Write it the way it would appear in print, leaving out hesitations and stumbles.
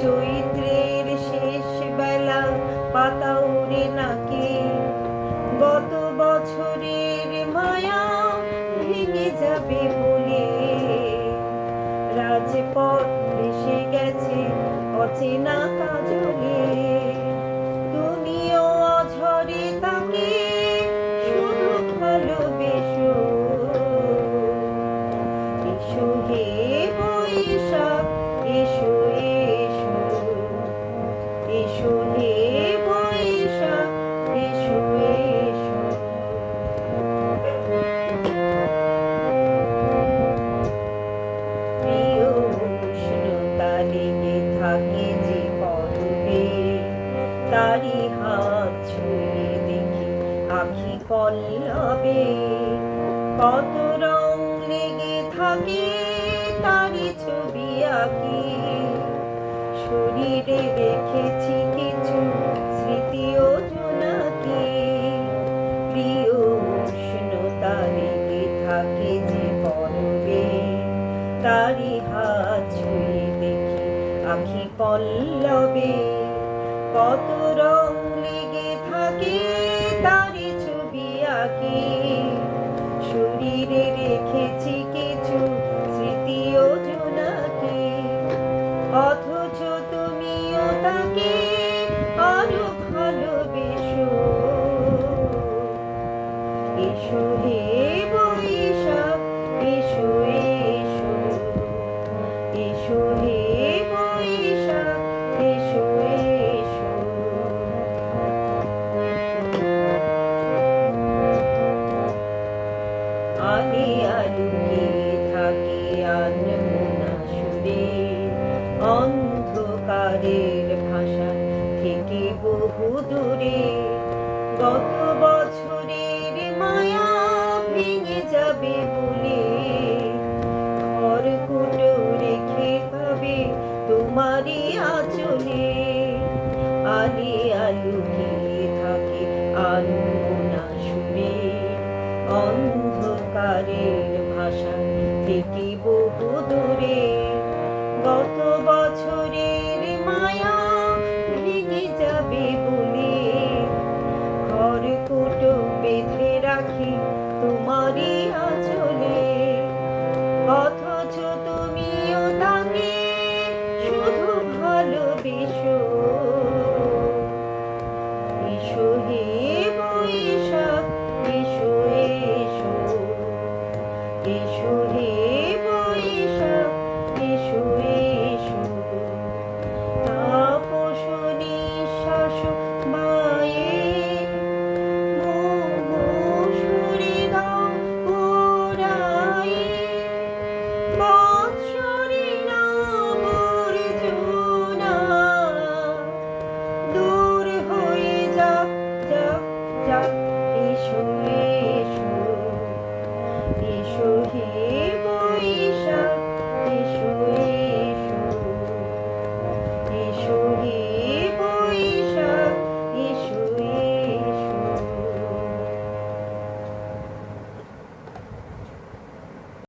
চৈত্রের শেষ বেলা পাতা উড়ে নাকে, গত বছরের মায়া ভেঙে যাবে বলে। রাজপথ ভেসে গেছে অচেনা কাজলে, তুমিও অঝরে তাকে শুধু ভালোবেসো। এসো হে বৈশাখ, এসো এসো, এসো হে বৈশাখ, এসো এসো। প্রিয় উষ্ণতা লেগে থাকে যে পরবে, তারি হাত ছুঁয়ে দেখি আখি পল্লবে। কত রং লেগে থাকে তারি ছবি আঁকি, শরীরে রেখেছি কিছু স্মৃতি ও জোনাকি। প্রিয় উষ্ণতা লেগে থাকে যে পরবে, তারি হাত ছুঁয়ে দেখি আখি পল্লবে। কত রং লেগে থাকে তারি ছবি আঁকি, শরীরে রেখেছি কিছু স্মৃতি ও জোনাকি। অথচ তুমিও তাকে আরো ভালোবেসো। এসো হে বৈশাখ, এসো এসো, এসো হে বৈশাখ, এসো এসো। আলে আলুকে থাকে আনমনা সুরে, অন্ধকারের ভাষা থেকে বহু দূরে। গত বছরের মায়া ভেঙে যাবে বলে, খড়কুটো রেখে পাবে তোমারই আঁচলে। আলে আলুকে থাকে আনমনা সুরে,